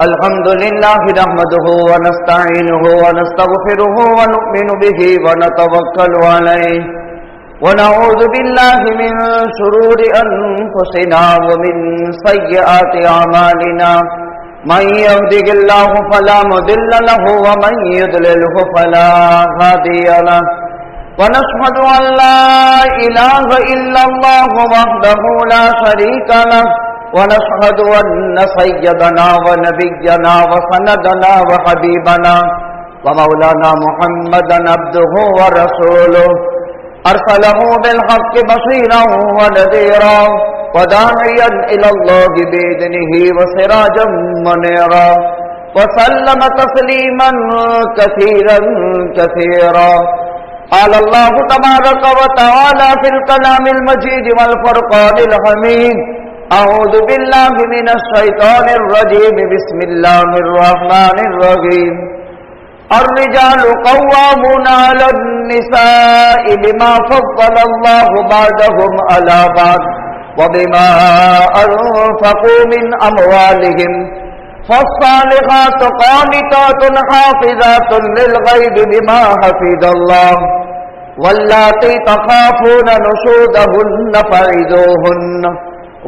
الحمد لله نحمده ونستعينه ونستغفره ونؤمن به ونتوكل عليه ونعوذ بالله من شرور أنفسنا ومن سيئات أعمالنا من يهده الله فلا مضل له ومن يضلله فلا هادي له ونشهد أن لا إله إلا الله وحده لا شريك له ونشهد أن سيدنا ونبينا وسندنا وحبيبنا ومولانا محمدا عبده ورسوله أرسله بالحق بشيرا ونذيرا وداعيا إلى الله بإذنه وسراجا منيرا وسلم تسليما كثيرا كثيرا. قال الله تبارك وتعالى في الكلام المجيد والفرقان الحميد: أعوذ بالله من الشيطان الرجيم بسم الله الرحمن الرحيم. الرجال قوامون على النساء بما فضل الله بعضهم على بعض وبما أنفقوا من أموالهم فالصالحات قانتات حافظات للغيب بما حفظ الله واللاتي تخافون نشوزهن فعظوهن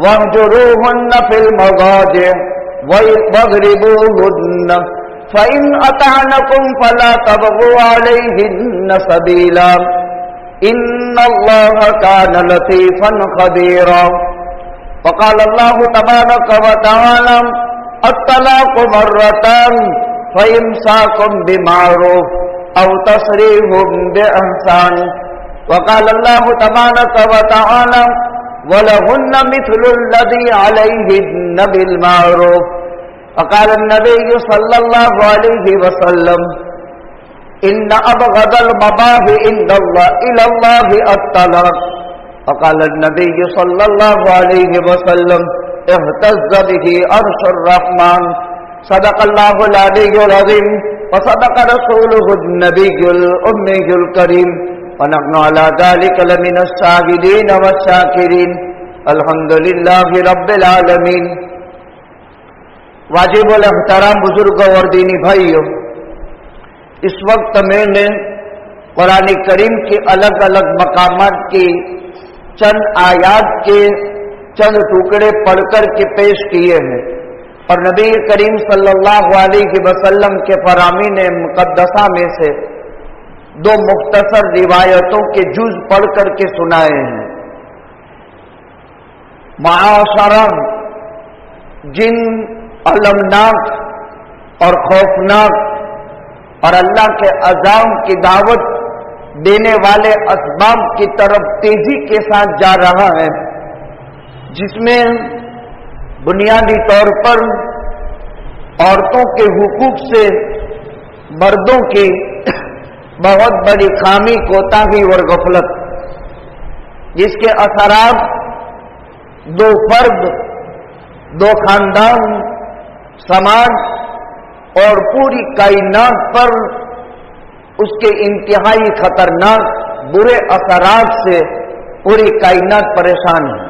واهجروهن في المضاجع واضربوهن فإن أطعنكم فلا تبغوا عليهن سبيلا إن الله كان لطيفا خبيرا. وقال الله تبارك وتعالى: الطلاق مرتان فإمساك بمعروف أو تسريح بإحسان. وقال الله تبارك وتعالى: وَلَهُنَّ مِثْلُ الَّذِي عَلَيْهِنَّ بِالْمَعْرُوفِ. وقال النبي صلى الله عليه وسلم: إن أبغض المباح إلى الله الطلاق. وقال النبي صلى الله عليه وسلم: اهتز به عرش الرحمن. صدق الله العلي العظيم وصدق رسوله النبي الأمي الكريم ونحن على ذلك لمن الشاهدين والشاكرين. الحمد لله رب العالمین. واجب الاحترام بزرگوں اور دینی بھائیوں، اس وقت میں نے قرآن کریم کے الگ الگ مقامات کی چند آیات کے چند ٹکڑے پڑھ کر کے پیش کیے ہیں اور نبی کریم صلی اللہ علیہ وسلم کے فرامین مقدسہ میں سے دو مختصر روایتوں کے جز پڑھ کر کے سنائے ہیں. معاشرہ جن المناک اور خوفناک اور اللہ کے عذاب کی دعوت دینے والے اسباب کی طرف تیزی کے ساتھ جا رہا ہے، جس میں بنیادی طور پر عورتوں کے حقوق سے مردوں کی بہت بڑی خامی، کوتاہی اور غفلت، جس کے اثرات دو فرد، دو خاندان، سماج اور پوری کائنات پر اس کے انتہائی خطرناک برے اثرات سے پوری کائنات پریشان ہے.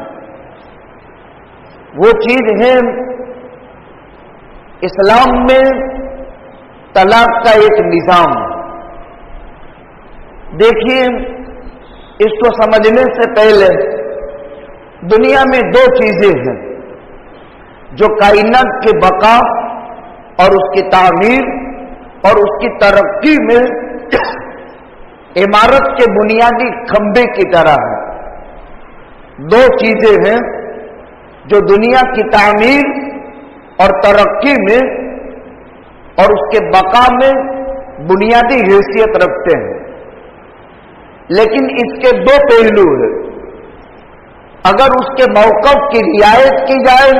وہ چیز ہے اسلام میں طلاق کا ایک نظام. دیکھیے، اس کو سمجھنے سے پہلے دنیا میں دو چیزیں ہیں جو کائنات کی بقا اور اس کی تعمیر اور اس کی ترقی میں عمارت کے بنیادی کھمبے کی طرح ہے. دو چیزیں ہیں جو دنیا کی تعمیر اور ترقی میں اور اس کے بقا میں بنیادی حیثیت رکھتے ہیں، لیکن اس کے دو پہلو ہیں. اگر اس کے موقف کی رعایت کی جائے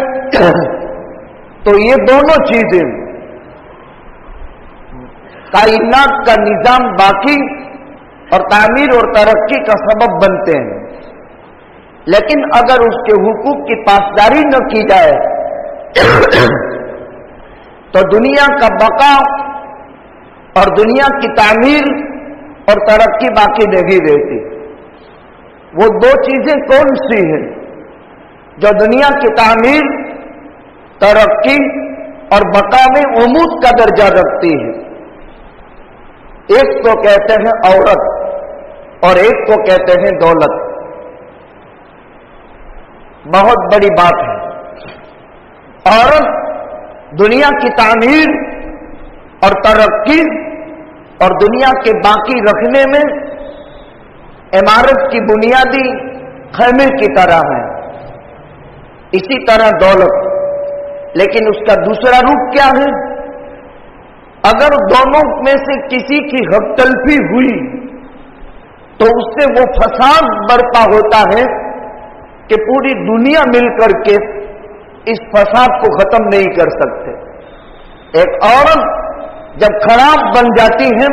تو یہ دونوں چیزیں کائنات کا نظام باقی اور تعمیر اور ترقی کا سبب بنتے ہیں، لیکن اگر اس کے حقوق کی پاسداری نہ کی جائے تو دنیا کا بقا اور دنیا کی تعمیر اور ترقی باقی نہیں رہتی. وہ دو چیزیں کون سی ہیں جو دنیا کی تعمیر، ترقی اور بقا میں عمود کا درجہ رکھتی ہے. ایک کو کہتے ہیں عورت اور ایک کو کہتے ہیں دولت. بہت بڑی بات ہے. عورت دنیا کی تعمیر اور ترقی اور دنیا کے باقی رکھنے میں عمارت کی بنیادی خیمے کی طرح ہے. اسی طرح دولت. لیکن اس کا دوسرا روپ کیا ہے؟ اگر دونوں میں سے کسی کی حق تلفی ہوئی تو اس سے وہ فساد برپا ہوتا ہے کہ پوری دنیا مل کر کے اس فساد کو ختم نہیں کر سکتے. ایک عورت جب خراب بن جاتی ہے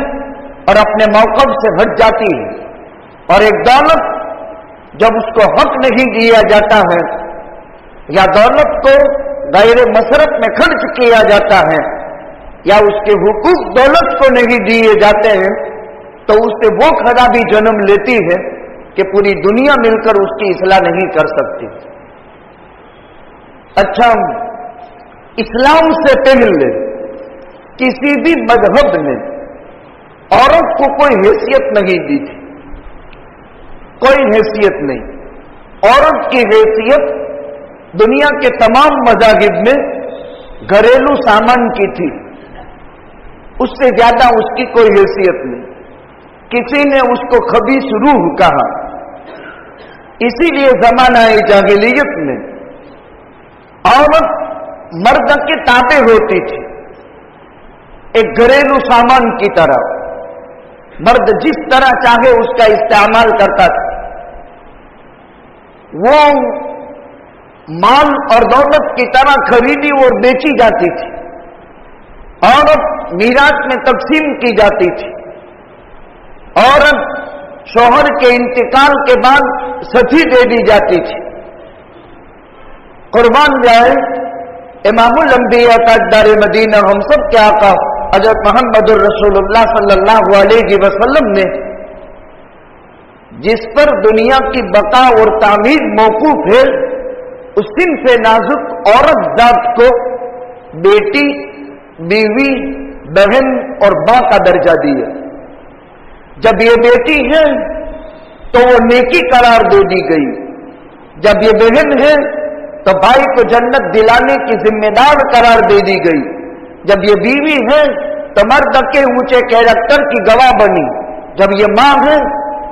اور اپنے موقف سے ہٹ جاتی ہے، اور ایک دولت جب اس کو حق نہیں دیا جاتا ہے یا دولت کو غیر مصرف میں خرچ کیا جاتا ہے یا اس کے حقوق دولت کو نہیں دیے جاتے ہیں تو اس سے وہ خرابی جنم لیتی ہے کہ پوری دنیا مل کر اس کی اصلاح نہیں کر سکتی. اچھا، اسلام سے پہلے کسی بھی مذہب نے عورت کو کوئی حیثیت نہیں دی تھی. کوئی حیثیت نہیں. عورت کی حیثیت دنیا کے تمام مذاہب میں گھریلو سامان کی تھی. اس سے زیادہ اس کی کوئی حیثیت نہیں. کسی نے اس کو خبیث روح کہا. اسی لیے زمانہ جاہلیت میں عورت مرد کے تابع ہوتی تھی، ایک گھریلو سامان کی طرح. مرد جس طرح چاہے اس کا استعمال کرتا تھا. وہ مال اور دولت کی طرح خریدی اور بیچی جاتی تھی. عورت میراث میں تقسیم کی جاتی تھی. عورت شوہر کے انتقال کے بعد ستی دے دی جاتی تھی. قربان جائے امام الانبیاء تاجدار مدینہ ہم سب کے آقا حضرت محمد الرسول اللہ صلی اللہ علیہ وسلم نے جس پر دنیا کی بقا اور تعمیر موقوف ہے، اس صنف نازک عورت ذات کو بیٹی، بیوی، بہن اور ماں کا درجہ دیا. جب یہ بیٹی ہے تو وہ نیکی قرار دے دی گئی. جب یہ بہن ہے تو بھائی کو جنت دلانے کی ذمہ دار قرار دے دی گئی. جب یہ بیوی ہے تو مرد کے اونچے کیریکٹر کی گواہ بنی. جب یہ ماں ہے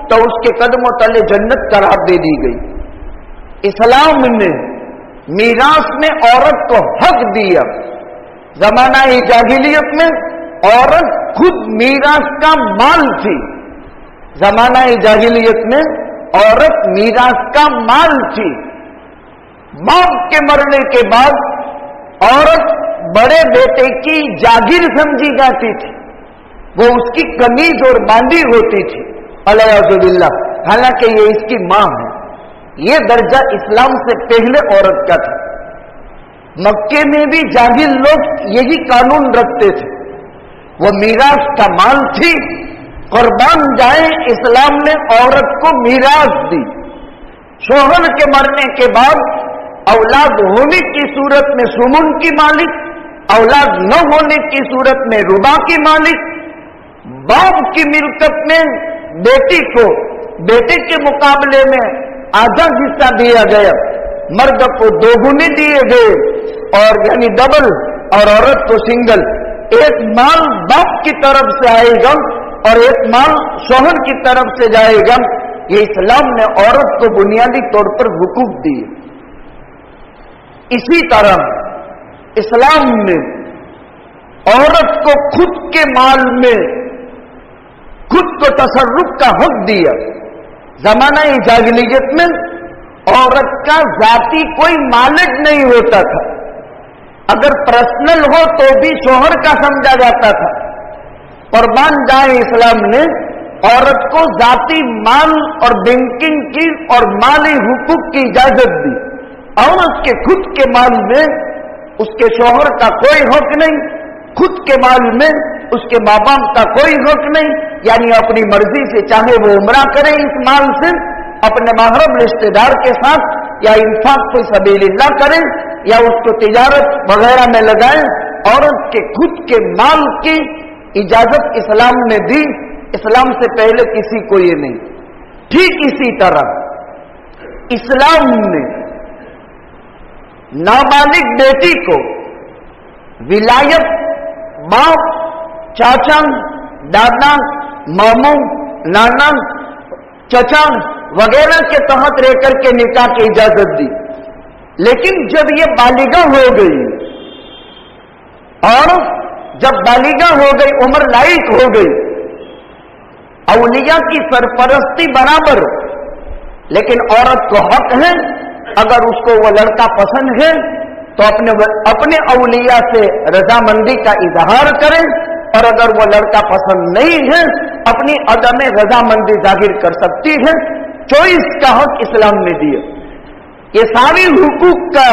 تو اس کے قدموں تلے جنت قرار دے دی گئی. اسلام نے میراث میں عورت کو حق دیا. زمانہ جاہلیت میں عورت خود میراث کا مال تھی. زمانہ جاہلیت میں عورت میراث کا مال تھی. باپ کے مرنے کے بعد عورت بڑے بیٹے کی جاگیر سمجھی جاتی تھی. وہ اس کی قمیض اور باندھی ہوتی تھی الیاذ باللہ، حالانکہ یہ اس کی ماں ہے. یہ درجہ اسلام سے پہلے عورت کا تھا. مکے میں بھی جاہل لوگ یہی قانون رکھتے تھے. وہ میراث کا مال تھی. قربان جائیں اسلام نے عورت کو میراث دی. شوہر کے مرنے کے بعد اولاد ہونے کی صورت میں سمن کی مالک، اولاد نہ ہونے کی صورت میں ربا کی مالک. باپ کی ملکت میں بیٹی کو بیٹے کے مقابلے میں آدھا حصہ دیا گیا. مرد کو دوگنے دیے گئے اور یعنی ڈبل، اور عورت کو سنگل. ایک مال باپ کی طرف سے آئے گا اور ایک مال شوہر کی طرف سے جائے گا. یہ اسلام نے عورت کو بنیادی طور پر حقوق دیے. اسی طرح اسلام نے عورت کو خود کے مال میں خود کو تصرف کا حق دیا. زمانہ جاہلیت میں عورت کا ذاتی کوئی مالک نہیں ہوتا تھا. اگر پرسنل ہو تو بھی شوہر کا سمجھا جاتا تھا. قربان جائے اسلام نے عورت کو ذاتی مال اور بینکنگ کی اور مالی حقوق کی اجازت دی. عورت کے خود کے مال میں اس کے شوہر کا کوئی حق نہیں، خود کے مال میں اس کے ماں باپ کا کوئی حق نہیں. یعنی اپنی مرضی سے چاہے وہ عمرہ کرے اس مال سے اپنے محرم رشتے دار کے ساتھ، یا انفاق فی سبیل اللہ کریں یا اس کو تجارت وغیرہ میں لگائیں، عورت کے خود کے مال کی اجازت اسلام نے دی، اسلام سے پہلے کسی کو یہ نہیں۔ ٹھیک اسی طرح اسلام نے نابالغ بیٹی کو ولایت باپ، چاچا، دادا، ماموں، نانا، چچا وغیرہ کے تحت رہ کر کے نکاح کی اجازت دی، لیکن جب یہ بالغہ ہو گئی اور جب بالغہ ہو گئی، عمر لائق ہو گئی، اولیاء کی سرپرستی برابر، لیکن عورت کو حق ہے اگر اس کو وہ لڑکا پسند ہے تو اپنے اولیاء سے رضامندی کا اظہار کرے، اور اگر وہ لڑکا پسند نہیں ہے اپنی عدم رضامندی ظاہر کر سکتی ہے۔ چوائس کا حق اسلام نے دیا۔ یہ ساری حقوق کا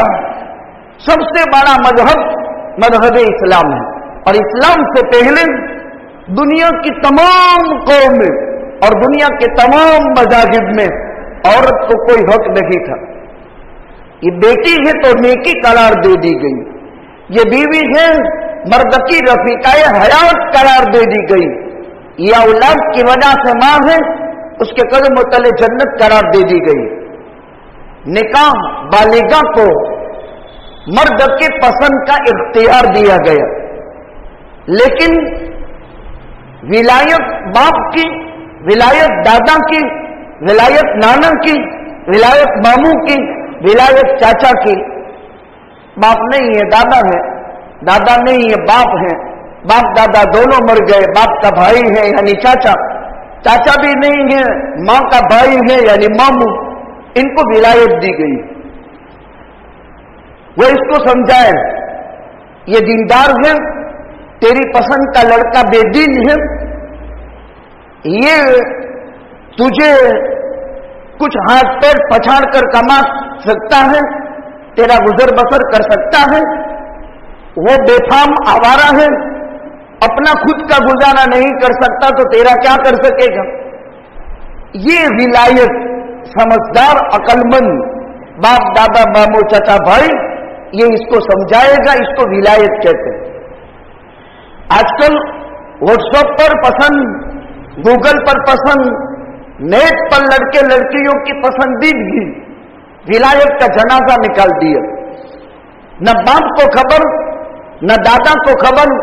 سب سے بڑا مذہب اسلام ہے، اور اسلام سے پہلے دنیا کی تمام قوم میں اور دنیا کے تمام مذاہب میں عورت کو کوئی حق نہیں تھا۔ یہ بیٹی ہے تو نیکی قرار دے دی گئی، یہ بیوی ہے مرد کی رفیقہ حیات قرار دے دی گئی، یہ اولاد کی وجہ سے ماں ہے، اس کے قدم تلے جنت قرار دے دی گئی۔ نکاح بالغہ کو مرد کے پسند کا اختیار دیا گیا، لیکن ولایت باپ کی، ولایت دادا کی، ولایت نانا کی، ولایت ماموں کی، ولایت چاچا کی، باپ نہیں ہے دادا ہے، دادا نہیں ہے باپ ہے، باپ دادا دونوں مر گئے، باپ کا بھائی ہے یعنی چاچا، چاچا بھی نہیں ہے، ماں کا بھائی ہے یعنی ماموں، ان کو ولایت دی گئی۔ وہ اس کو سمجھائے یہ دیندار ہے، تیری پسند کا لڑکا بے دین ہے، یہ تجھے کچھ ہاتھ پیر پچھاڑ کر کما سکتا ہے، تیرا گزر بسر کر سکتا ہے، وہ بے فام آوارہ ہے، اپنا خود کا گزارا نہیں کر سکتا تو تیرا کیا کر سکے گا۔ یہ ولایت سمجھدار عقل مند باپ دادا ماموں چچا بھائی یہ اس کو سمجھائے گا، اس کو ولایت کہتے ہیں۔ آج کل واٹس ایپ پر پسند، گوگل پر پسند، نیٹ پر لڑکے لڑکیوں کی پسندیدگی ولایت کا جنازہ نکال دیا۔ نہ باپ کو خبر، نہ دادا کو خبر،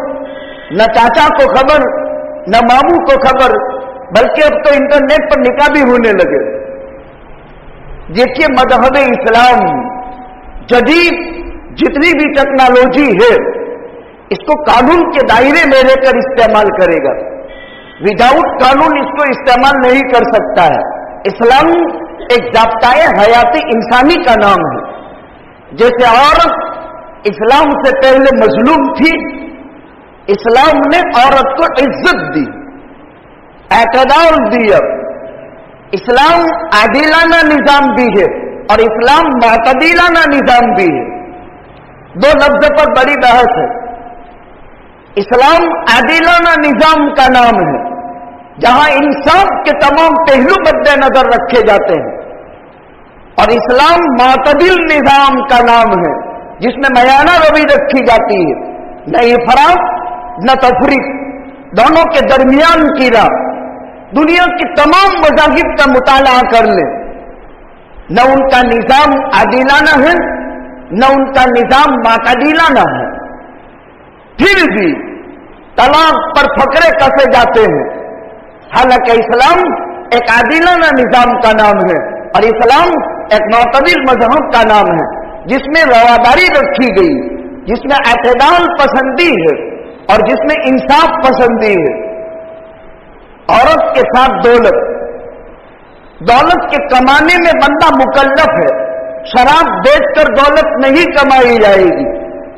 نہ چاچا کو خبر، نہ ماموں کو خبر، بلکہ اب تو انٹرنیٹ پر نکاح بھی ہونے لگے۔ دیکھیے مذہب اسلام جدید جتنی بھی ٹیکنالوجی ہے اس کو قانون کے دائرے میں لے کر استعمال کرے گا، وداؤٹ قانون اس کو استعمال نہیں کر سکتا ہے۔ اسلام ایک ضابطۂ حیاتی انسانی کا نام ہے۔ جیسے عورت اسلام سے پہلے مظلوم تھی، اسلام نے عورت کو عزت دی، اعتدال دیا۔ اسلام عادلانہ نظام بھی ہے اور اسلام معتدلانہ نظام بھی ہے۔ دو لفظ پر بڑی بحث ہے۔ اسلام عادلانہ نظام کا نام ہے جہاں انصاف کے تمام پہلو مد نظر رکھے جاتے ہیں، اور اسلام معتدل نظام کا نام ہے جس میں میانہ روی رکھی جاتی ہے، نہ افراط نہ تفریط، دونوں کے درمیان کی راہ۔ دنیا کے تمام مذاہب کا مطالعہ کر لیں، نہ ان کا نظام عادلانہ ہے نہ ان کا نظام معتدلانہ ہے، پھر بھی طلاق پر فقرے کسے جاتے ہیں، حالانکہ اسلام ایک عادلانہ نظام کا نام ہے اور اسلام ایک معتدل مذہب کا نام ہے جس میں رواداری رکھی گئی، جس میں اعتدال پسندی ہے اور جس میں انصاف پسندی ہے۔ عورت کے ساتھ دولت کے کمانے میں بندہ مکلف ہے۔ شراب بیچ کر دولت نہیں کمائی جائے گی،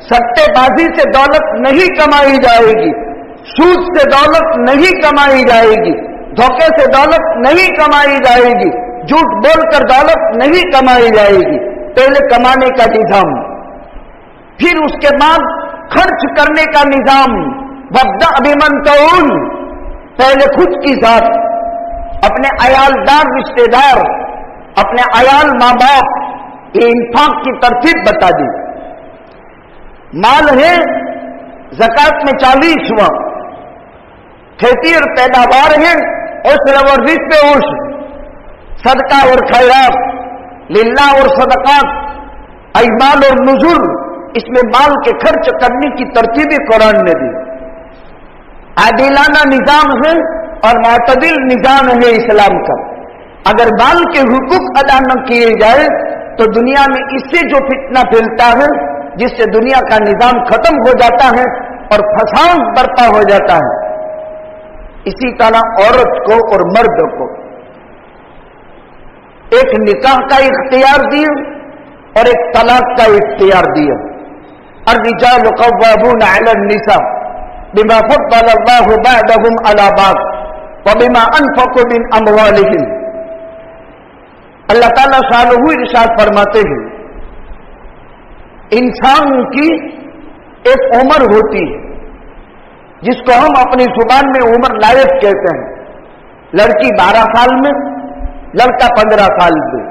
سٹے بازی سے دولت نہیں کمائی جائے گی، سود سے دولت نہیں کمائی جائے گی، دھوکے سے دولت نہیں کمائی جائے گی، جھوٹ بول کر دولت نہیں کمائی جائے گی۔ پہلے کمانے کا نظام، پھر اس کے بعد خرچ کرنے کا نظام۔ وَابْدَأْ بِمَنْ تَعُونَ، پہلے خود کی ذات، اپنے عیالدار رشتے دار، اپنے عیال ماں باپ، یہ انفاق کی ترتیب بتا دی۔ مال ہے زکات میں 40واں، کھیتی اور پیداوار ہے عشر اور رزق عشر، صدقہ اور خیرات، للہ اور صدقات، ایمال اور نذور، اس میں مال کے خرچ کرنے کی ترتیب قرآن نے دی۔ عادلانہ نظام ہے اور معتدل نظام ہے اسلام کا۔ اگر مال کے حقوق ادا نہ کیے جائے تو دنیا میں اس سے جو فتنہ پھیلتا ہے، جس سے دنیا کا نظام ختم ہو جاتا ہے اور فساد برپا ہو جاتا ہے۔ اسی طرح عورت کو اور مرد کو ایک نکاح کا اختیار دیا اور ایک طلاق کا اختیار دیا۔ الرجال قوامون علی النساء بما فضل اللہ بعضهم علی بعض وبما انفقوا من اموالهم۔ اللہ تعالیٰ شانہ ارشاد فرماتے ہیں انسان کی ایک عمر ہوتی ہے جس کو ہم اپنی زبان میں عمر لائق کہتے ہیں۔ لڑکی 12 سال میں، لڑکا 15 سال میں،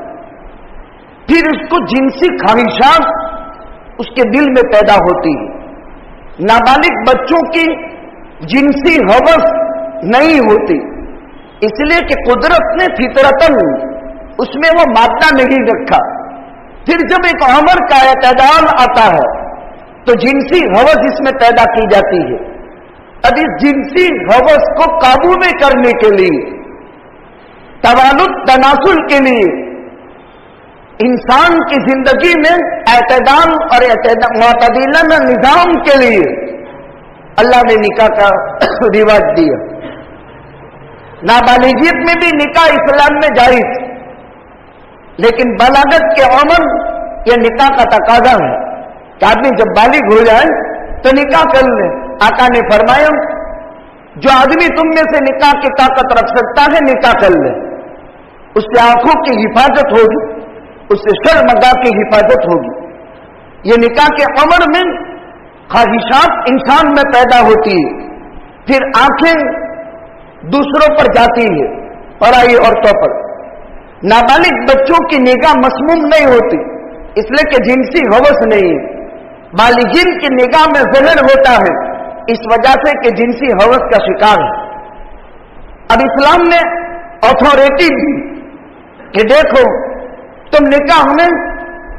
پھر اس کو جنسی خواہشات اس کے دل میں پیدا ہوتی ہے۔ نابالغ بچوں کی جنسی ہوس نہیں ہوتی، اس لیے کہ قدرت نے فطرتاً اس میں وہ مادہ نہیں رکھا۔ پھر جب ایک عمر کا اعتدال آتا ہے تو جنسی ہوس اس میں پیدا کی جاتی ہے۔ اب اس جنسی ہوس کو قابو میں کرنے کے لیے، توالد تناسل کے لیے، انسان کی زندگی میں اعتدال اور معتدلانہ نظام کے لیے اللہ نے نکاح کا رواج دیا۔ نابالغیت میں بھی نکاح اسلام میں جائز، لیکن بلاغت کے عمر یہ نکاح کا تقاضا ہے کہ آدمی جب بالغ ہو جائے تو نکاح کر لے۔ آقا نے فرمایا جو آدمی تم میں سے نکاح کی طاقت رکھ سکتا ہے نکاح کر لے، اس سے آنکھوں کی حفاظت ہوگی، اس سے شرمگاہ کی حفاظت ہوگی۔ یہ نکاح کے عمر میں خواہشات انسان میں پیدا ہوتی ہے، پھر آنکھیں دوسروں پر جاتی ہے، پرائی عورتوں پر۔ نابالغ بچوں کی نگاہ مسموم نہیں ہوتی، اس لیے کہ جنسی ہوس نہیں ہے۔ بالغین کی نگاہ میں زہر ہوتا ہے، اس وجہ سے کہ جنسی ہوس کا شکار ہے۔ اب اسلام نے اتھارٹی دی کہ دیکھو تم نکاح میں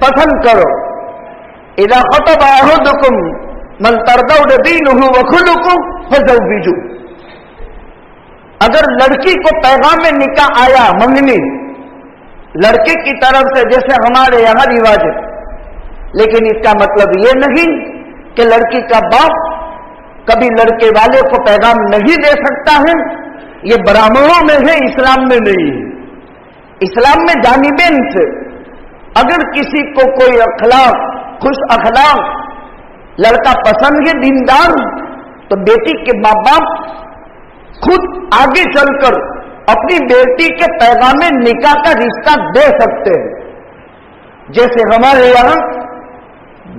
پسند کرو، اذا خطب احدکم من ترضون دینہ وخلقہ فزوجوہ۔ اگر لڑکی کو پیغام میں نکاح آیا منگنی لڑکے کی طرف سے، جیسے ہمارے یہاں رواج ہے، لیکن اس کا مطلب یہ نہیں کہ لڑکی کا باپ کبھی لڑکے والے کو پیغام نہیں دے سکتا ہے۔ یہ برہمنوں میں ہے، اسلام میں نہیں ہے۔ اسلام میں جانبین سے اگر کسی کو کوئی اخلاق، خوش اخلاق لڑکا پسند ہے، دیندار، تو بیٹی کے ماں باپ خود آگے چل کر اپنی بیٹی کے پیغام نکاح کا رشتہ دے سکتے ہیں۔ جیسے ہمارے یہاں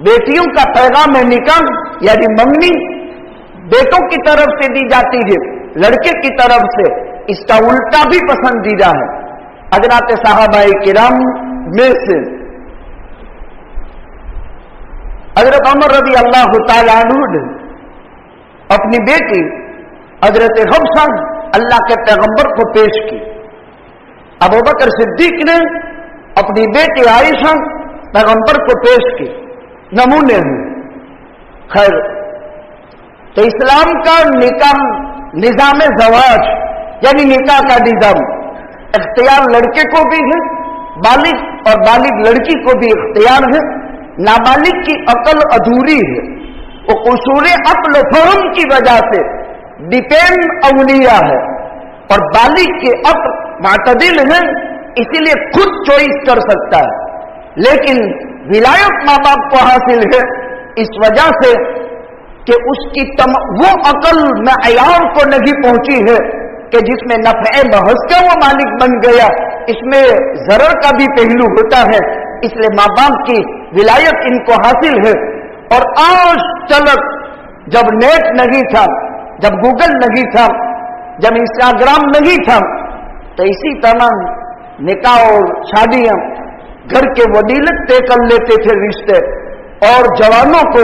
بیٹیوں کا پیغام نکاح یعنی منگنی بیٹوں کی طرف سے دی جاتی ہے، لڑکے کی طرف سے، اس کا الٹا بھی پسندیدہ ہے۔ حضرات صحابہ کرام میں سے حضرت عمر رضی اللہ تعالیٰ عنہ نے اپنی بیٹی حضرت حفصہ اللہ کے پیغمبر کو پیش کی۔ ابوبکر صدیق نے اپنی بیٹی عائشہ پیغمبر کو پیش کی، نمونے ہیں۔ خیر، تو اسلام کا نکاح نظام زواج یعنی نکاح کا نظام اختیار لڑکے کو بھی ہے، بالغ اور بالغ لڑکی کو بھی اختیار ہے۔ نابالغ کی عقل ادھوری ہے، وہ قصور عقل و فہم کی وجہ سے ڈیپینڈ اولیاء ہے، اور بالغ کی عقل معتدل ہے، اسی لیے خود چوائس کر سکتا ہے، لیکن ولایت ماں باپ کو حاصل ہے اس وجہ سے کہ اس کی وہ عقل معیار کو نہیں پہنچی ہے کہ جس میں نفع محض کا وہ مالک بن گیا، اس میں ضرر کا بھی پہلو ہوتا ہے، اس لیے ماں باپ کی ولایت ان کو حاصل ہے۔ اور آج تلک جب نیٹ نہیں تھا، جب گوگل نہیں تھا، جب انسٹاگرام نہیں تھا، تو اسی طرح نکاح اور شادیاں گھر کے وڈیلے طے کر لیتے تھے رشتے، اور جوانوں کو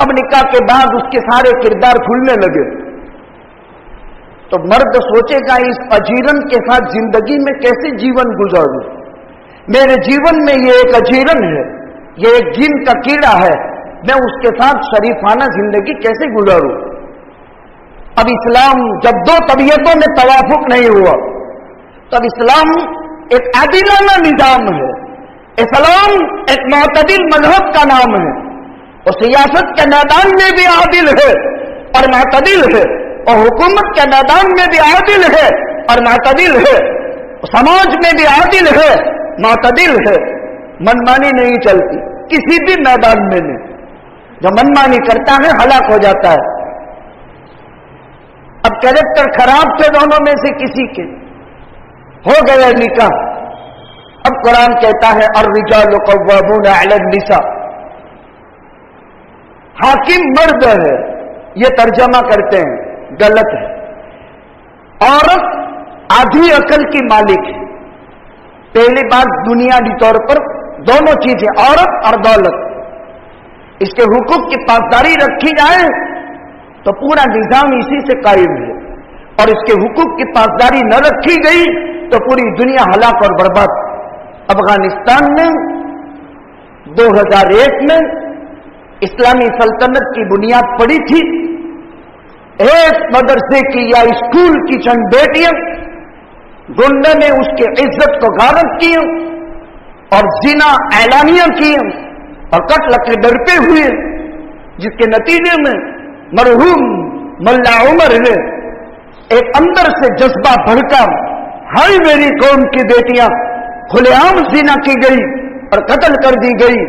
اب نکاح کے بعد اس کے سارے کردار کھلنے لگے تو مرد سوچے گا اس اجیرن کے ساتھ زندگی میں کیسے جیون گزاروں، میرے جیون میں یہ ایک اجیرن ہے، یہ ایک جن کا کیڑا ہے، میں اس کے ساتھ شریفانہ زندگی کیسے گزاروں۔ اب اسلام جب دو طبیعتوں میں توافق نہیں ہوا تب اسلام ایک عادلانہ نظام ہے، اسلام ایک معتدل مذہب کا نام ہے، اور سیاست کے میدان میں بھی عادل ہے اور معتدل ہے، اور حکومت کے میدان میں بھی عادل ہے اور معتدل ہے، سماج میں بھی عادل ہے معتدل ہے۔ منمانی نہیں چلتی کسی بھی میدان میں نہیں، جو منمانی کرتا ہے ہلاک ہو جاتا ہے۔ اب کیریکٹر خراب تھے دونوں میں سے کسی کے، ہو گیا نکاح۔ اب قرآن کہتا ہے الرجال قوامون علی النساء، حاکم مرد ہے، یہ ترجمہ کرتے ہیں، غلط ہے۔ عورت آدھی عقل کی مالک ہے۔ پہلی بات بنیادی طور پر دونوں چیزیں عورت اور دولت، اس کے حقوق کی پاسداری رکھی جائے تو پورا نظام اسی سے قائم ہے، اور اس کے حقوق کی پاسداری نہ رکھی گئی تو پوری دنیا ہلاک اور برباد۔ افغانستان میں 2001 میں اسلامی سلطنت کی بنیاد پڑی تھی، ایک مدرسے کی یا اسکول کی چند بیٹیاں گنڈے نے اس کی عزت کو غارت کی اور زنا اعلانیہ کی اور قتل کے ڈرتے ہوئے، جس کے نتیجے میں مرحوم ملا عمر نے ایک اندر سے جذبہ بھڑکا، ہائی میری قوم کی بیٹیاں، کھلے عام زنا کی گئی اور قتل کر دی گئی۔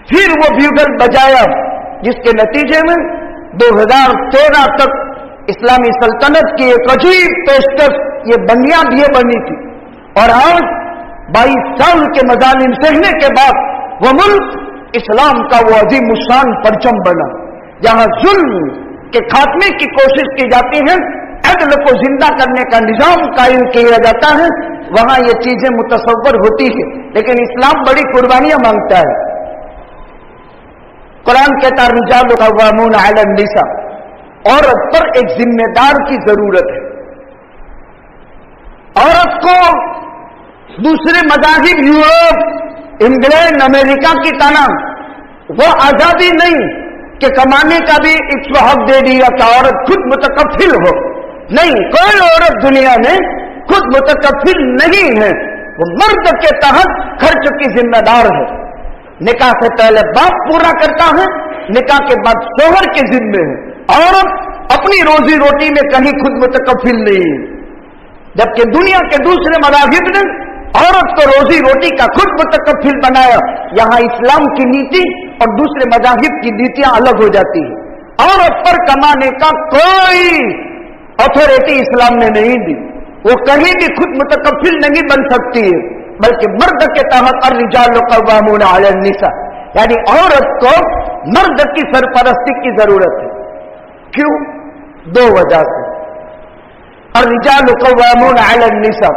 پھر وہ بیوگل بجایا، جس کے نتیجے میں 2013 تک اسلامی سلطنت کی ایک عجیب پیشکش یہ بنیاد یہ بنی تھی، اور آج 22 سال کے مظالم سہنے کے بعد وہ ملک اسلام کا وہ عظیم الشان پرچم بنا، جہاں ظلم کے خاتمے کی کوشش کی جاتی ہے، عدل کو زندہ کرنے کا نظام قائم کیا جاتا ہے، وہاں یہ چیزیں متصور ہوتی ہیں، لیکن اسلام بڑی قربانیاں مانگتا ہے۔ قرآن کہتا ہے الرجال قوامون علی النساء، عورت پر ایک ذمہ دار کی ضرورت ہے۔ عورت کو دوسرے مذاہب یورپ، انگلینڈ، امریکہ کی طرح وہ آزادی نہیں کہ کمانے کا بھی اس کو حق دے دیا کہ عورت خود متکفل ہو، نہیں، کوئی عورت دنیا میں خود متکفل نہیں ہے، وہ مرد کے تحت خرچ کی ذمہ دار ہے۔ نکاح سے پہلے باپ پورا کرتا ہے، نکاح کے بعد شوہر کے ذمے ہے۔ عورت اپنی روزی روٹی میں کہیں خود متکفل نہیں ہے، جبکہ دنیا کے دوسرے مذاہب نے عورت کو روزی روٹی کا خود متکفل بنایا۔ یہاں اسلام کی نیتی اور دوسرے مذاہب کی نیتیاں الگ ہو جاتی ہیں۔ عورت پر کمانے کا کوئی اتھارٹی اسلام نے نہیں دی، وہ کہیں بھی خود متکفل نہیں بن سکتی ہے، بلکہ مرد کے تحت الرجال قوامون علی النساء، یعنی عورت کو مرد کی سرپرستی کی ضرورت ہے۔ کیوں؟ دو وجہ سے۔ الرجال قوامون علی النساء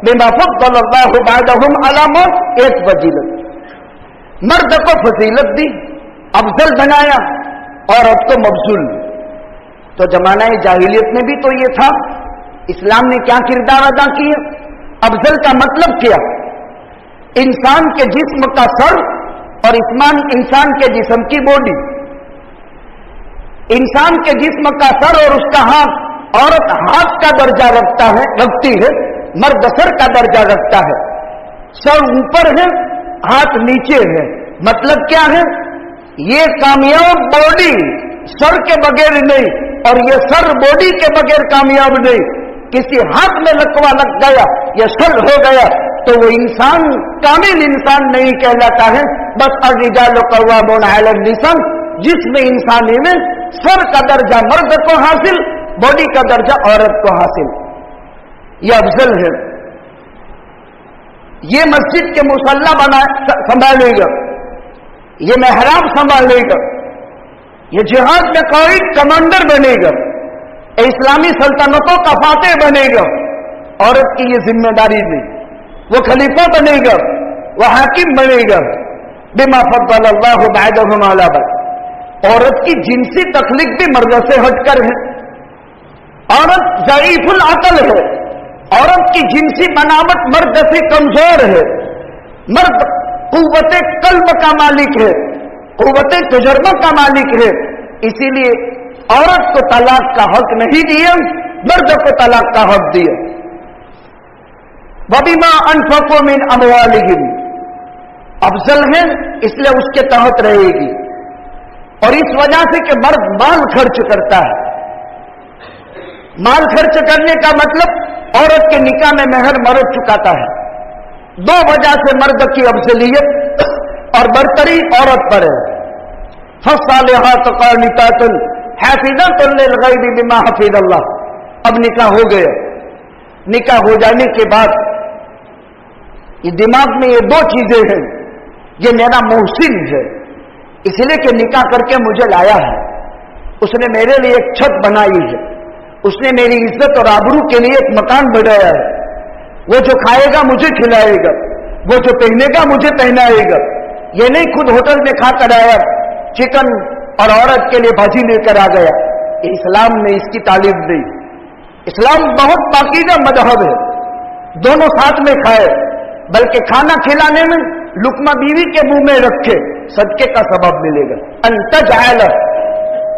بما فضل اللہ بعضهم علی بعض، ایک فضیلت، مرد کو فضیلت دی، افضل بنایا، عورت کو مبذول۔ تو زمانہ جاہلیت میں بھی تو یہ تھا، اسلام نے کیا کردار ادا کیا؟ افضل کا مطلب کیا؟ انسان کے جسم کا سر اور انسان کے جسم کی باڈی، انسان کے جسم کا سر اور اس کا ہاتھ، عورت ہاتھ کا درجہ رکھتی ہے، مرد سر کا درجہ رکھتا ہے۔ سر اوپر ہے، ہاتھ نیچے ہے، مطلب کیا ہے؟ یہ کامیاب باڈی سر کے بغیر نہیں، اور یہ سر باڈی کے بغیر کامیاب نہیں۔ کسی ہاتھ میں لکوا لگ گیا یا سر ہو گیا تو وہ انسان کامل انسان نہیں کہلاتا ہے۔ بس الرجال قوامون علی النساء، جس میں انسانی میں سر کا درجہ مرد کو حاصل، باڈی کا درجہ عورت کو حاصل، یہ افضل ہے۔ یہ مسجد کے مصلی سنبھالے گا، یہ محراب سنبھالے گا، یہ جہاد میں قائد کمانڈر بنے گا، اسلامی سلطنتوں کا فاتح بنے گا۔ عورت کی یہ ذمہ داری نہیں، وہ خلیفہ بنے گا، وہ حاکم بنے گا۔ بما فضل اللہ بعضهم علی بعض، عورت کی جنسی تخلیق بھی مرد سے ہٹ کر ہے. عورت ضعیف العقل ہے. عورت کی جنسی بناوٹ مرد سے کمزور ہے. مرد قوت قلب کا مالک ہے, قوت تجربہ کا مالک ہے. اسی لیے عورت کو طلاق کا حق نہیں دیا, مرد کو طلاق کا حق دیا. وَبِمَا أَنفَقُوا مِنْ أَمْوَالِهِمْ افضل ہے اس لیے اس کے تحت رہے گی. اور اس وجہ سے کہ مرد مال خرچ کرتا ہے. مال خرچ کرنے کا مطلب عورت کے نکاح میں مہر مرد چکاتا ہے. دو وجہ سے مرد کی افضلیت اور برتری عورت پر ہے. فَالصَّالِحَاتُ قَانِتَاتٌ حَافِظَاتٌ لِلْغَیبِ بِمَا حَفِظَ اللَّهُ. اب نکاح ہو گیا. نکاح ہو جانے کے بعد یہ دماغ میں یہ دو چیزیں ہیں. یہ میرا محسن ہے اس لیے کہ نکاح کر کے مجھے لایا ہے. اس نے میرے لیے ایک چھت بنائی ہے. اس نے میری عزت اور آبرو کے لیے ایک مکان بنایا ہے. وہ جو کھائے گا مجھے کھلائے گا, وہ جو پہنے گا مجھے پہنائے گا. یہ نہیں خود ہوٹل میں کھا کر آیا چکن اور عورت کے لیے بھاجی لے کر آ گیا. اسلام میں اس کی تعلیم نہیں. اسلام بہت پاکیزہ مذہب ہے. دونوں ساتھ میں کھائے, بلکہ کھانا کھلانے میں لقمہ بیوی کے منہ میں رکھے, صدقے کا سبب ملے گا. انت جعل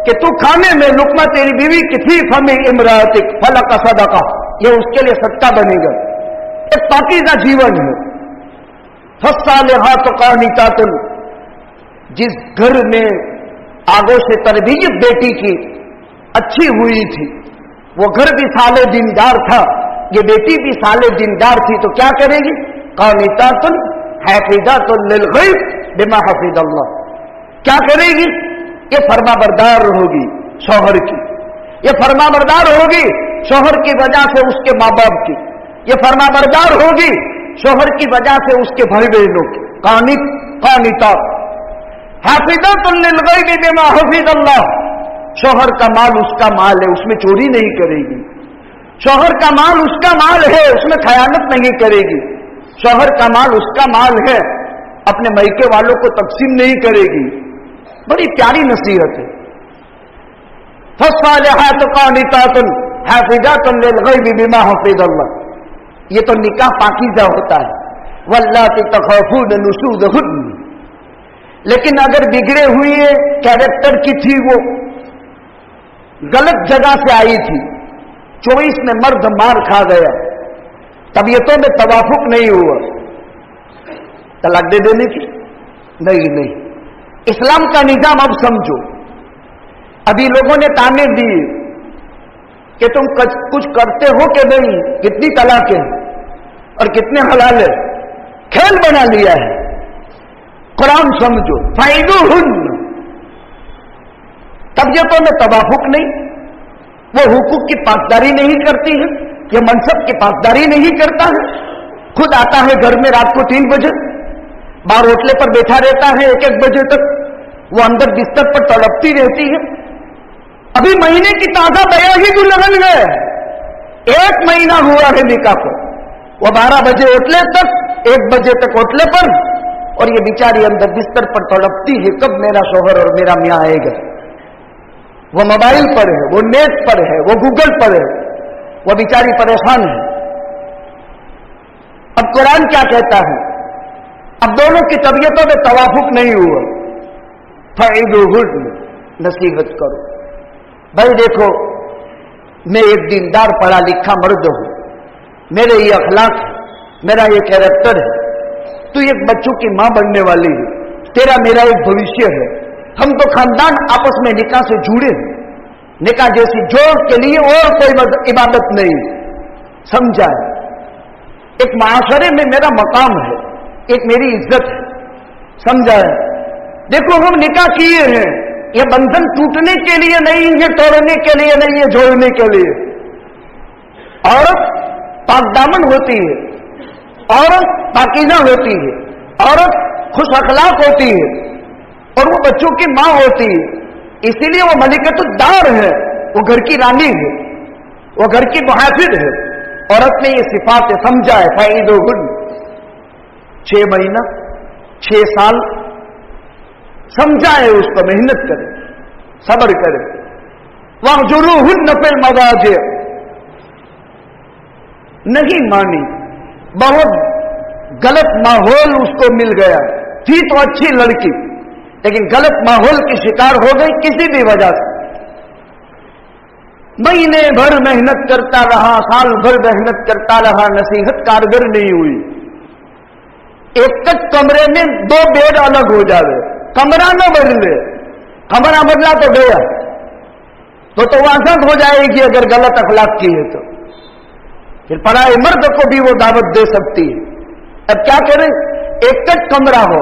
کہ تو کھانے میں لقمہ تیری بیوی کی تھی فم امراتک فلک صدقہ, یہ اس کے لیے صدقہ بنے گا. ایک پاکیزہ جیون ہے. فالصالحات قانتات, جس گھر میں آگوں سے تربیت بیٹی کی اچھی ہوئی تھی وہ گھر بھی سالے دیندار تھا, یہ بیٹی بھی سالے دیندار تھی, تو کیا کرے گی؟ قانتات حافظات للغیب بما حفظ اللہ. کیا کرے گی؟ یہ فرما بردار ہوگی شوہر کی. یہ فرما بردار ہوگی شوہر کی وجہ سے اس کے ماں باپ کی. یہ فرما بردار ہوگی شوہر کی وجہ سے اس کے بھائی بہنوں کی. قانتات حافظات للغیب بما حفظ اللہ. شوہر کا مال اس کا مال ہے, اس میں چوری نہیں کرے گی. شوہر کا مال اس کا مال ہے, اس میں خیانت نہیں کرے گی. شوہر کا مال اس کا مال ہے, اپنے میکے والوں کو تقسیم نہیں کرے گی. بڑی پیاری نصیحت ہے. فالصالحات قانتات حافظات للغیب بما حفظ اللہ. یہ تو نکاح پاکیزہ ہوتا ہے. واللاتی تخافون نشوزہن, لیکن اگر بگڑے ہوئے کیریکٹر کی تھی, وہ غلط جگہ سے آئی تھی, 24 میں مرد مار کھا گیا, طبیعتوں میں توافق نہیں ہوا, طلاق دے دینے کی نہیں. اسلام کا نظام اب سمجھو. ابھی لوگوں نے تعمیر دی کہ تم کچھ کرتے ہو کہ نہیں, کتنی طلاقیں اور کتنے حلال ہے, کھیل بنا لیا ہے. قرآن سمجھو. فائدوہن, طبیعتوں میں توافق نہیں, وہ حقوق کی پاسداری نہیں کرتی ہے, یہ منصب کی پاسداری نہیں کرتا ہے. خود آتا ہے گھر میں رات کو 3 بجے, باہر ہوٹلے پر بیٹھا رہتا ہے 1-1 بجے تک, وہ اندر بستر پر تڑپتی رہتی ہے. ابھی مہینے کی تازہ بیا ہی جو لگن گئے, 1 مہینہ ہوا ہے نکاح کو, وہ 12 بجے ہوٹلے تک, 1 بجے تک ہوٹلے پر, اور یہ بیچاری اندر بستر پر تڑپتی ہے کب میرا شوہر اور میرا میاں آئے گا. وہ موبائل پر ہے, وہ نیٹ پر ہے, وہ گوگل پر ہے, وہ بیچاری پریشان ہے. اب قرآن کیا کہتا ہے؟ اب دونوں کی طبیعتوں میں توافق نہیں ہوا, فعیدوہن, نصیحت کرو. بھائی دیکھو, میں ایک دیندار پڑھا لکھا مرد ہوں, میرے یہ اخلاق ہے, میرا یہ کیریکٹر ہے, تو ایک بچوں کی ماں بننے والی ہے, تیرا میرا ایک بھوشیہ ہے. ہم تو خاندان آپس میں نکاح سے جڑے ہیں, نکاح جیسی جوڑ کے لیے اور کوئی عبادت نہیں. سمجھا ہے؟ ایک معاشرے میں میرا مقام ہے, ایک میری عزت ہے. سمجھا ہے؟ دیکھو ہم نکاح کیے ہیں, یہ بندھن ٹوٹنے کے لیے نہیں ہے, توڑنے کے لیے نہیں ہے, جوڑنے کے لیے. عورت پاک دامن ہوتی ہے, عورت پاکیزہ ہوتی ہے, عورت خوش اخلاق ہوتی ہے, اور وہ بچوں کی ماں ہوتی ہے. اسی لیے وہ ملکۃ الدار ہے, وہ گھر کی رانی ہے, وہ گھر کی محافظ ہے. عورت نے یہ صفات سمجھا ہے. فائدوہن, 6 مہینہ 6 سال سمجھا ہے اس کو, محنت کرے. صبر کرے. وَاهْجُرُوهُنَّ فِي الْمَضَاجِعِ، نہیں مانی، بہت غلط ماحول اس کو مل گیا. تھی تو اچھی لڑکی لیکن غلط ماحول کی شکار ہو گئی کسی بھی وجہ سے. مہینے بھر محنت کرتا رہا، سال بھر محنت کرتا رہا، نصیحت کارگر نہیں ہوئی. ایک تک کمرے میں 2 بیڈ الگ ہو جاوے، کمرہ نہ بدلے. کمرہ بدلا تو گیا تو واسط ہو جائے گی اگر غلط اخلاق کی ہے تو. پھر پرائے مرد کو بھی وہ دعوت دے سکتی ہے. اب کیا کریں؟ ایک تک کمرہ ہو،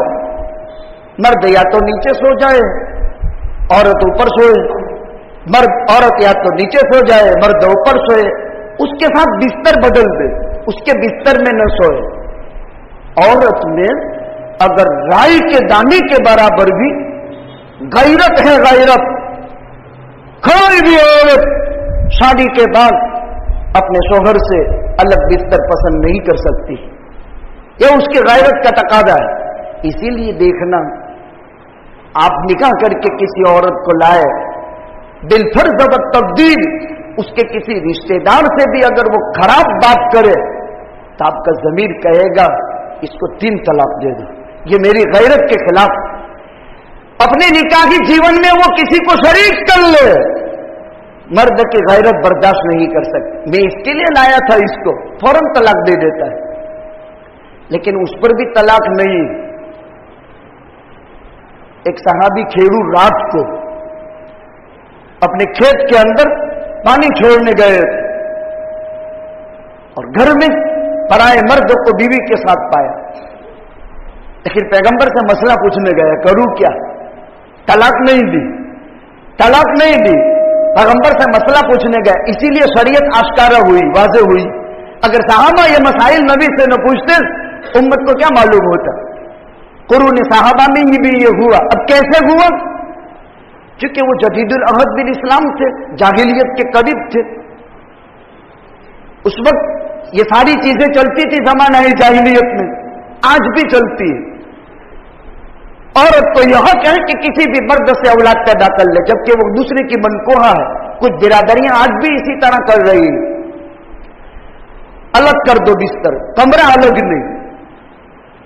مرد یا تو نیچے سو جائے، عورت اوپر سوئے. عورت یا تو نیچے سو جائے، مرد اوپر سوئے. اس کے ساتھ بستر بدل دے، اس کے بستر میں نہ سوئے. عورت میں اگر رائی کے دانے کے برابر بھی غیرت ہے، غیرت، کوئی بھی عورت شادی کے بعد اپنے شوہر سے الگ بستر پسند نہیں کر سکتی. یہ اس کی غیرت کا تقاضا ہے. اسی لیے دیکھنا، آپ نکاح کر کے کسی عورت کو لائے، بالفرض و تبدیل اس کے کسی رشتہ دار سے بھی اگر وہ خراب بات کرے تو آپ کا ضمیر کہے گا اس کو 3 طلاق دے دو، یہ میری غیرت کے خلاف. اپنے نکاحی جیون میں وہ کسی کو شریک کر لے، مرد کی غیرت برداشت نہیں کر سکتی. میں اس کے لیے لایا تھا اس کو، فوراً طلاق دے دیتا ہے. لیکن اس پر بھی طلاق نہیں. ایک صحابی کھیڑو رات کو اپنے کھیت کے اندر پانی چھوڑنے گئے تھے اور گھر میں پرائے مرد کو بیوی کے ساتھ پایا. لیکن پیغمبر سے مسئلہ پوچھنے گیا، کروں کیا؟ طلاق نہیں دی، طلاق نہیں دی. پیغمبر سے مسئلہ پوچھنے گیا. اسی لیے شریعت آشکارا ہوئی، واضح ہوئی. اگر صحابہ یہ مسائل نبی سے نہ پوچھتے امت کو کیا معلوم ہوتا؟ قرون صحابہ میں ہی بھی یہ ہوا. اب کیسے ہوا؟ چونکہ وہ جدید العہد بالاسلام تھے، جاہلیت کے قریب تھے. اس وقت یہ ساری چیزیں چلتی تھی زمانہ جاہلیت میں، آج بھی چلتی ہے. عورت تو یہ حق ہے کہ کسی بھی مرد سے اولاد پیدا کر لے، جبکہ وہ دوسرے کی منکوہا ہے. کچھ برادریاں آج بھی اسی طرح کر رہی ہیں. الگ کر دو بستر، کمرہ الگ نہیں.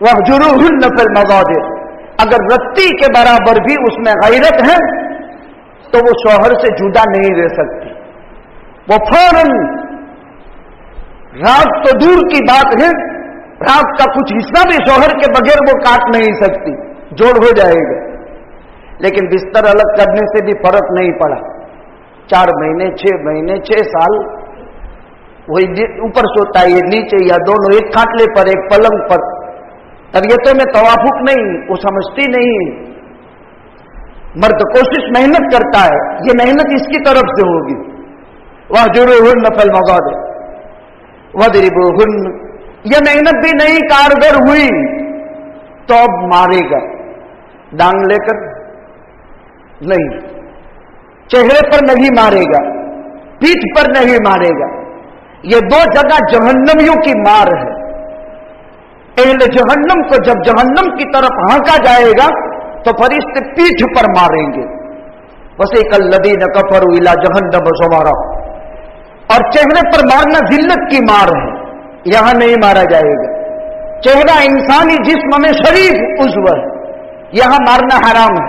وَاهْجُرُوهُنَّ فِي الْمَضَاجِعِ، اگر رتی کے برابر بھی اس میں غیرت ہے تو وہ شوہر سے جدا نہیں رہ سکتی. وہ فوراً، رات تو دور کی بات ہے، رات کا کچھ حصہ بھی شوہر کے بغیر وہ کاٹ نہیں سکتی، جوڑ ہو جائے گا. لیکن بستر الگ کرنے سے بھی فرق نہیں پڑا. 4 مہینے 6 مہینے 6 سال وہی اوپر سوتا ہے، یہ نیچے، یا دونوں ایک کھاٹلے پر ایک پلنگ پر. طبیعتوں میں توافق نہیں، وہ سمجھتی نہیں. مرد کوشش محنت کرتا ہے، یہ محنت اس کی طرف سے ہوگی. وَاهْجُرُوهُنَّ فِي الْمَضَاجِعِ وَاضْرِبُوهُنَّ، یہ محنت بھی نہیں کارگر ہوئی تو اب مارے گا. ڈانگ لے کر نہیں، چہرے پر نہیں مارے گا، پیٹھ پر نہیں مارے گا. یہ 2 جگہ جہنمیوں کی مار ہے. اہل جہنم کو جب جہنم کی طرف ہانکا جائے گا تو فرشتے پیٹھ پر ماریں گے. وَسِيقَ الَّذِينَ كَفَرُوا إِلَى جَهَنَّمَ زُمَرًا، اور چہرے پر مارنا ذلت کی مار ہے، یہاں نہیں مارا جائے گا. چہرہ انسانی جسم میں شریف عضو ہے، یہاں مارنا حرام ہے.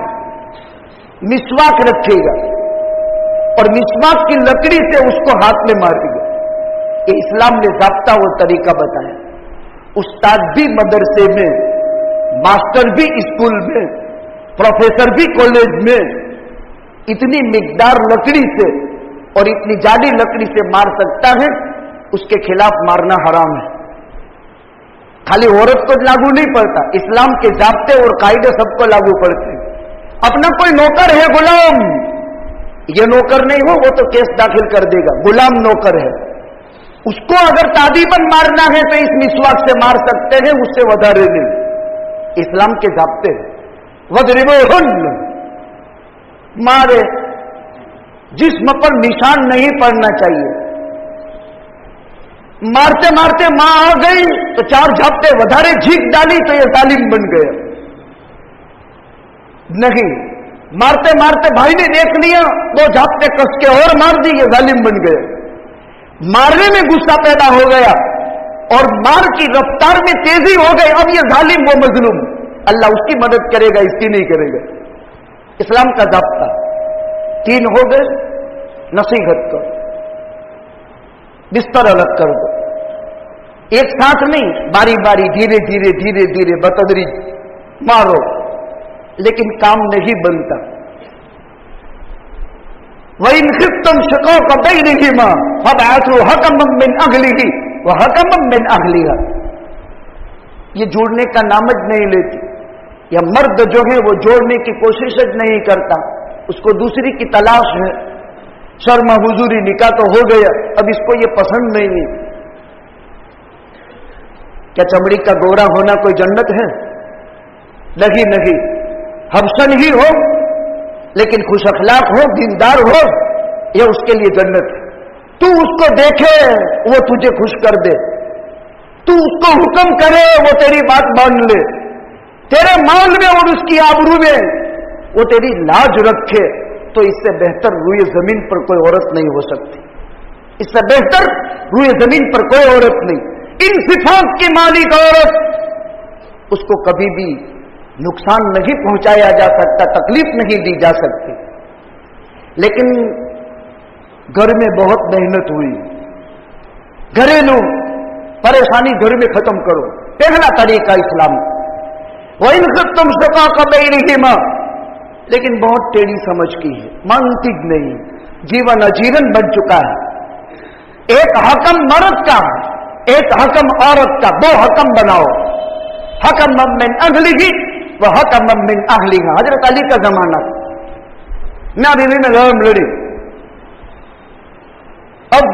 مسواک رکھے گا اور مسواک کی لکڑی سے اس کو ہاتھ میں مارے گا. یہ اسلام نے ضابطہ وہ طریقہ بتایا. استاد بھی مدرسے میں، ماسٹر بھی اسکول میں، پروفیسر بھی کالج میں اتنی مقدار لکڑی سے اور اتنی جالی لکڑی سے مار سکتا ہے، اس کے خلاف مارنا حرام ہے. خالی عورت کو لاگو نہیں پڑتا، اسلام کے ضابطے اور قاعدے سب کو لاگو پڑتے ہیں. اپنا کوئی نوکر ہے غلام، یہ نوکر نہیں ہو وہ تو کیس داخل کر دے گا، غلام نوکر ہے، اس کو اگر تعدیباً مارنا ہے تو اس مسواک سے مار سکتے ہیں، اس سے وڈارے نہیں. اسلام کے ضابطے وَاضْرِبُوهُنَّ، مارے. جسم پر نشان نہیں پڑنا چاہیے. مارتے مارتے ماں آ گئی تو 4 جھاپٹے وڈارے جھینک ڈالی تو یہ ظالم بن گیا. نہیں، مارتے مارتے بھائی نے دیکھ لیا، دو جھاپٹے کس کے اور مار دی، یہ ظالم بن گئے۔ مارنے میں غصہ پیدا ہو گیا اور مار کی رفتار میں تیزی ہو گئی، اب یہ ظالم وہ مظلوم، اللہ اس کی مدد کرے گا، اس کی نہیں کرے گا۔ اسلام کا ضابطہ 3 ہو گئے، نصیحت کرو، بستر الگ کر دو، ایک ساتھ نہیں، باری باری دھیرے دھیرے دھیرے دھیرے بتدریج مارو، لیکن کام نہیں بنتا۔ وَإِنْ خِفْتُمْ شِقَاقَ بَيْنِهِمَا فَابْعَثُوا حَكَمًا مِّنْ أَهْلِهِ وَحَكَمًا مِّنْ أَهْلِهَا۔ یہ جوڑنے کا نامج نہیں لیتی، یا مرد جو ہے وہ جوڑنے کی کوشش نہیں کرتا، اس کو دوسری کی تلاش ہے، شرما حضوری نکاح تو ہو گیا، اب اس کو یہ پسند نہیں۔ کیا چمڑی کا گورا ہونا کوئی جنت ہے؟ نہیں، حبشن ہی ہو لیکن خوش اخلاق ہو، دیندار ہو، یہ اس کے لیے جنت ہے۔ تو اس کو دیکھے وہ تجھے خوش کر دے، تو اس کو حکم کرے وہ تیری بات مان لے، تیرے مال میں اور اس کی آبرو میں وہ تیری لاج رکھے، تو اس سے بہتر روئے زمین پر کوئی عورت نہیں ہو سکتی، اس سے بہتر روئے زمین پر کوئی عورت نہیں۔ ان صفات کی مالک عورت، اس کو کبھی بھی نقصان نہیں پہنچایا جا سکتا، تکلیف نہیں دی جا سکتی۔ لیکن گھر میں بہت محنت ہوئی، گھریلو پریشانی گھر میں ختم کرو، پہلا طریقہ اسلام۔ وَإِنْ خِفْتُمْ شِقَاقَ بَيْنِهِمَا، لیکن بہت ٹیڑھی سمجھ کی ہے، منطق نہیں، جیون اجیون بن چکا ہے۔ ایک حکم مرد کا، ایک حکم عورت کا، 2 حکم بناؤ، حکم من اہلہ و حکم من اہلہا۔ حضرت علی کا زمانہ، میاں بیوی میں لڑم لڑی، اب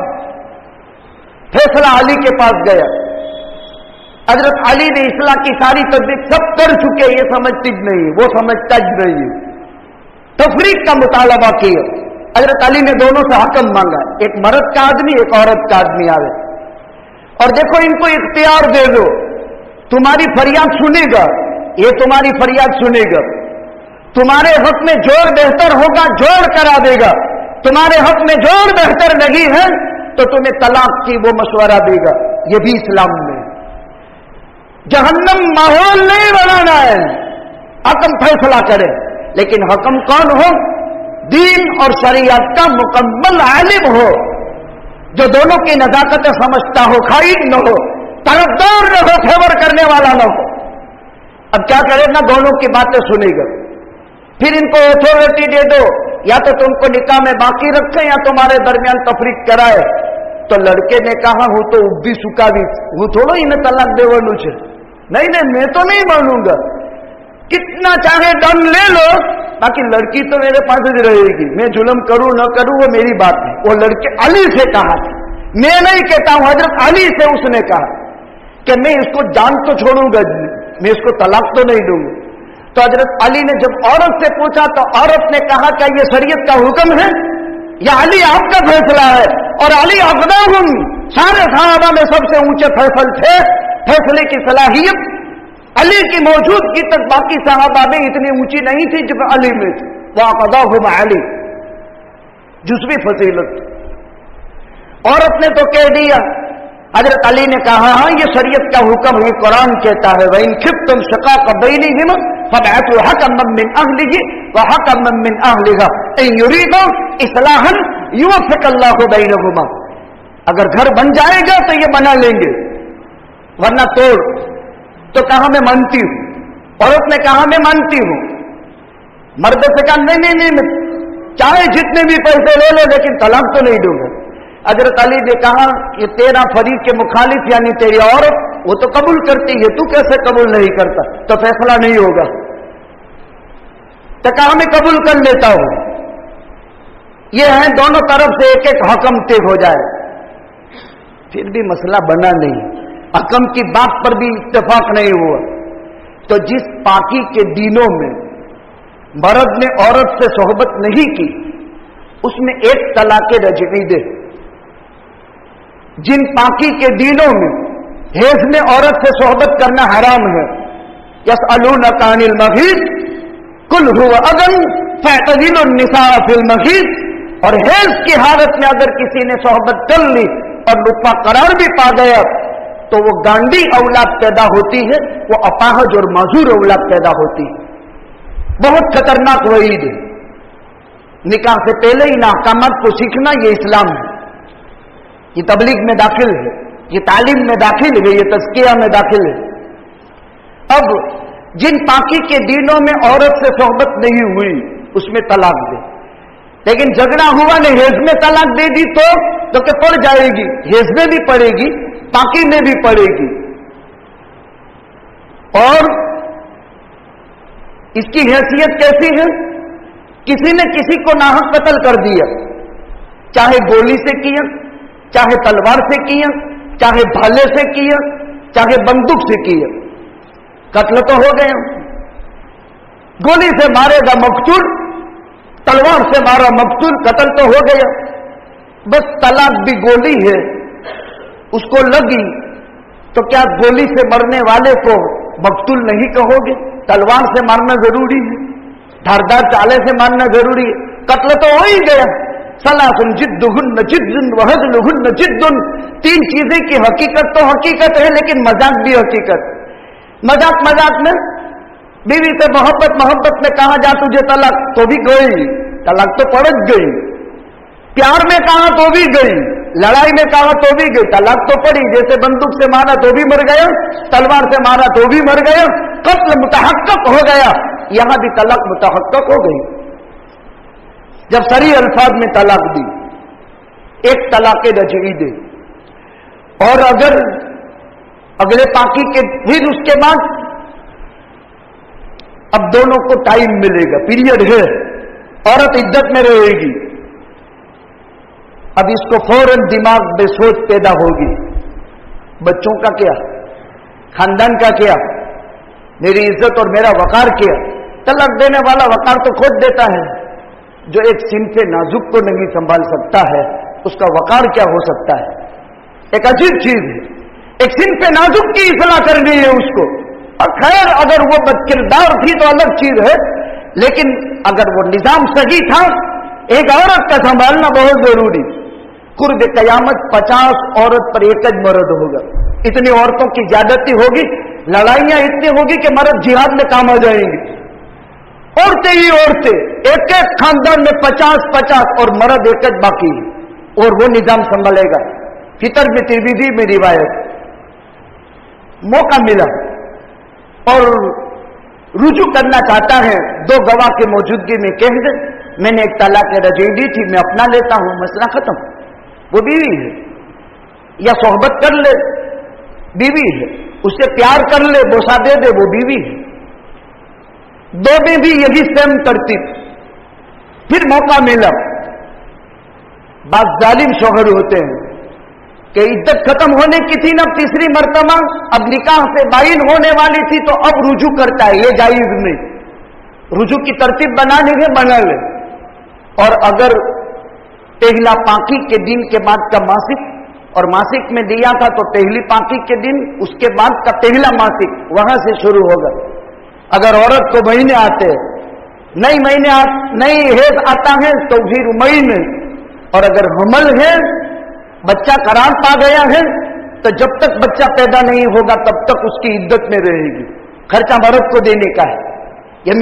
فیصلہ علی کے پاس گیا، حضرت علی نے اصلاح کی ساری تدبیر سب کر چکے، یہ سمجھتی نہیں، وہ سمجھتا ہی نہیں، تفریق کا مطالبہ کیا۔ حضرت علی نے دونوں سے حکم مانگا، ایک مرد کا آدمی ایک عورت کا آدمی آوے، اور دیکھو ان کو اختیار دے دو، تمہاری فریاد سنے گا، یہ تمہاری فریاد سنے گا، تمہارے حق میں جوڑ بہتر ہوگا جوڑ کرا دے گا، تمہارے حق میں جوڑ بہتر نہیں ہے تو تمہیں طلاق کی وہ مشورہ دے گا۔ یہ بھی اسلام میں جہنم ماحول نہیں بنانا ہے، حکم فیصلہ کرے، لیکن حکم کون ہو؟ دین اور شریعت کا مکمل عالم ہو، جو دونوں کی نزاکتیں سمجھتا ہو، خائن نہ ہو، طرفدار نہ ہو، فیور کرنے والا نہ ہو۔ اب کیا کرے گا؟ دونوں کی باتیں سنے گا، پھر ان کو اتھارٹی دے دو، یا تو تم کو نکاح میں باقی رکھیں یا تمہارے درمیان تفریق کرائے۔ تو لڑکے نے کہا ہوں تو بھی سکا بھی ہوں تھوڑا انہیں طلاق دے ونو چھے، نہیں میں تو نہیں مانوں گا، کتنا چاہے دم لے لو، باقی لڑکی تو میرے پاس ہی رہے گی، میں ظلم کروں نہ کروں وہ میری بات ہے۔ وہ لڑکے علی سے کہا، میں نہیں کہتا ہوں، حضرت علی سے اس نے کہا کہ میں اس کو جان تو چھوڑوں گا، میں اس کو طلاق تو نہیں دوں گا۔ تو حضرت علی نے جب عورت سے پوچھا تو عورت نے کہا کہ یہ شریعت کا حکم ہے یا علی آپ کا فیصلہ ہے؟ اور علی افضلہم، سارے صحابہ میں سب سے اونچے فیصل تھے، فیصلے کی صلاحیت علی کی موجودگی تک باقی صحابہ میں اتنی اونچی نہیں تھی جب علی میں تھی۔ وَأَقْضَاهُمْ عَلِي، جزوی فضیلت۔ عورت نے تو کہہ دیا، حضرت علی نے کہا ہاں یہ شریعت کا حکم ہے، قرآن کہتا ہے وَإِنْ خِفْتُمْ شِقَاقَ بَيْنِهِمَا فَابْعَثُوا حَكَمًا مِّنْ أَهْلِهِ وَحَكَمًا مِّنْ أَهْلِهَا إِنْ يُرِيدُوا إِصْلَاحًا يُوَفِّقِ اللَّهُ بَيْنَهُمَا۔ اگر گھر بن جائے گا تو یہ بنا لیں گے، ورنہ توڑ۔ تو کہا میں مانتی ہوں، عورت نے کہا میں مانتی ہوں، مرد سے کہا نہیں چاہے جتنے بھی پیسے لے لو لیکن طلاق تو نہیں دوں گا۔ حضرت علی نے کہا یہ تیرا فریق کے مخالف یعنی تیری عورت وہ تو قبول کرتی ہے، تو کیسے قبول نہیں کرتا؟ تو فیصلہ نہیں ہوگا۔ تو کہا میں قبول کر لیتا ہوں، یہ ہے دونوں طرف سے ایک ایک حکم طے ہو جائے، پھر بھی مسئلہ بنا نہیں، حکم کی بات پر بھی اتفاق نہیں ہوا۔ تو جس پاکی کے دینوں میں مرد نے عورت سے صحبت نہیں کی اس میں ایک طلاق رجعی دے، جن پاکی کے دینوں میں حیض میں عورت سے صحبت کرنا حرام ہے، یسألونک عن المحیض قل هو اذن فَاعْتَزِلُوا النِّسَاءَ فِي الْمَحِيضِ، اور حیض کی حالت میں اگر کسی نے صحبت کر لی اور لطفہ قرار بھی پا گیا تو وہ گانڈی اولاد پیدا ہوتی ہے، وہ اپاہج اور معذور اولاد پیدا ہوتی ہے۔ بہت خطرناک وعید ہے۔ نکاح سے پہلے ان احکامات کو سیکھنا یہ اسلام ہے، یہ تبلیغ میں داخل ہے، یہ تعلیم میں داخل ہے، یہ تزکیہ میں داخل ہے۔ اب جن پاکی کے دینوں میں عورت سے صحبت نہیں ہوئی اس میں طلاق دے، لیکن جھگڑا ہوا نے حیض میں طلاق دے دی تو کہ پڑ جائے گی، حیض میں بھی پڑے گی، پاکی میں بھی پڑے گی، اور اس کی حیثیت کیسی ہے؟ کسی نے کسی کو ناحق قتل کر دیا، چاہے گولی سے کیا، چاہے تلوار سے کیا، چاہے بھالے سے کیا، چاہے بندوق سے کیا، قتل تو ہو گیا۔ گولی سے مارے گا مقتول، تلوار سے مارا مقتول، قتل تو ہو گیا۔ بس طلاق بھی گولی ہے، اس کو لگی تو کیا گولی سے مرنے والے کو مقتول نہیں کہو گے؟ تلوار سے مارنا ضروری ہے، دھاردار چالے سے مارنا ضروری ہے، قتل تو ہو ہی گیا۔ ثلاث جدہن جد وہزلہن جد، تین چیزیں کی حقیقت تو حقیقت ہے لیکن مذاق بھی حقیقت۔ مذاق میں بیوی سے محبت میں کہا جا تجھے طلاق تو بھی گئی، طلاق تو پڑک گئی، پیار میں کہا تو بھی گئی، لڑائی میں کہا تو بھی گئی، طلاق تو پڑی۔ جیسے بندوق سے مارا تو بھی مر گیا، تلوار سے مارا تو بھی مر گیا، قتل متحقق ہو گیا، یہاں بھی طلاق متحقق ہو گئی۔ جب صریح الفاظ میں طلاق دی، ایک طلاق رجعی دے، اور اگر اگلے پاکی کے پھر اس کے بعد اب دونوں کو ٹائم ملے گا، پیریڈ ہے، عورت عدت میں رہے گی، اب اس کو فوراً دماغ میں سوچ پیدا ہوگی، بچوں کا کیا، خاندان کا کیا، میری عزت اور میرا وقار کیا۔ طلاق دینے والا وقار تو کھوج دیتا ہے، جو ایک صنف نازک کو نہیں سنبھال سکتا ہے اس کا وقار کیا ہو سکتا ہے؟ ایک عجیب چیز ہے، ایک صنف نازک کی اصلاح کرنی ہے اس کو، اور خیر اگر وہ بدکردار تھی تو الگ چیز ہے، لیکن اگر وہ نظام صحیح تھا، ایک عورت کا سنبھالنا بہت ضروری۔ قرب قیامت 50 عورت پر ایک ہی مرد ہوگا، اتنی عورتوں کی زیادتی ہوگی، لڑائیاں اتنی ہوگی کہ مرد جہاد میں کام آ جائیں گے، عورتیں ہی عورتیں، ایک ایک خاندان میں 50 اور مرد ایک ایک باقی، اور وہ نظام سنبھالے گا۔ فطر میں ترمذی میں روایت، موقع ملا اور رجوع کرنا چاہتا ہے، دو گواہ کی موجودگی میں کہہ دے میں نے ایک طلاق رجعی دی تھی، میں اپنا لیتا ہوں، مسئلہ ختم۔ وہ بیوی ہے، یا صحبت کر لے بیوی ہے، اس سے پیار کر لے بوسا دے دے وہ بیوی ہے، دو میں بھی یہی سیم ترتیب۔ پھر موقع ملا، بعض ظالم شوہر ہوتے ہیں کہ عدت ختم ہونے کی تھی نا تیسری مرتبہ، اب نکاح سے بائن ہونے والی تھی تو اب رجوع کرتا ہے، یہ جائز نہیں، رجوع کی ترتیب بنانے ہے بنا لے۔ اور اگر پہلا پاکی کے دن کے بعد کا ماسک، اور ماسک میں دیا تھا تو پہلی پاکی کے دن اس کے بعد کا پہلا ماسک وہاں سے شروع ہوگا۔ اگر عورت کو مہینے آتے نئی حیض آتا ہے تو پھر مہینے، اور اگر حمل ہے بچہ قرار پا گیا ہے تو جب تک بچہ پیدا نہیں ہوگا تب تک اس کی عدت میں رہے گی، خرچہ مرد کو دینے کا ہے، یہ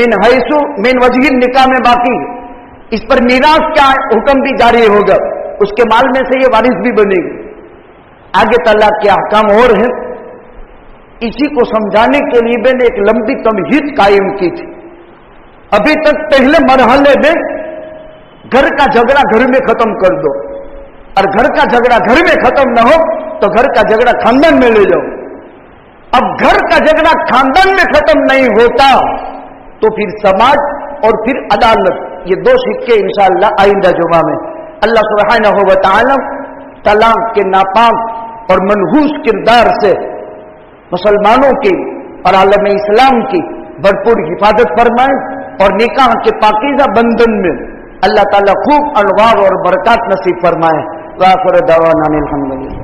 من وجہ نکاح میں باقی ہے۔ اس پر میراث کا حکم بھی جاری ہوگا، اس کے مال میں سے یہ وارث بھی بنے گی۔ آگے طلاق کے احکام اور ہیں، اسی کو سمجھانے کے لیے میں نے ایک لمبی تمہید قائم کی تھی۔ ابھی تک پہلے مرحلے میں گھر کا جھگڑا گھر میں ختم کر دو، اور گھر کا جھگڑا گھر میں ختم نہ ہو تو گھر کا جھگڑا خاندان میں لے جاؤ۔ اب گھر کا جھگڑا خاندان میں ختم نہیں ہوتا تو پھر سماج اور پھر عدالت، یہ دو سکے انشاءاللہ آئندہ جمعہ میں اللہ سبحانہ و تعالی طلاق کے ناپاک اور منحوس کردار سے مسلمانوں کی اور عالم اسلام کی بھرپور حفاظت فرمائے، اور نکاح کے پاکیزہ بندھن میں اللہ تعالیٰ خوب انوار اور برکات نصیب فرمائے۔ وآخر دعوانا الحمدللہ۔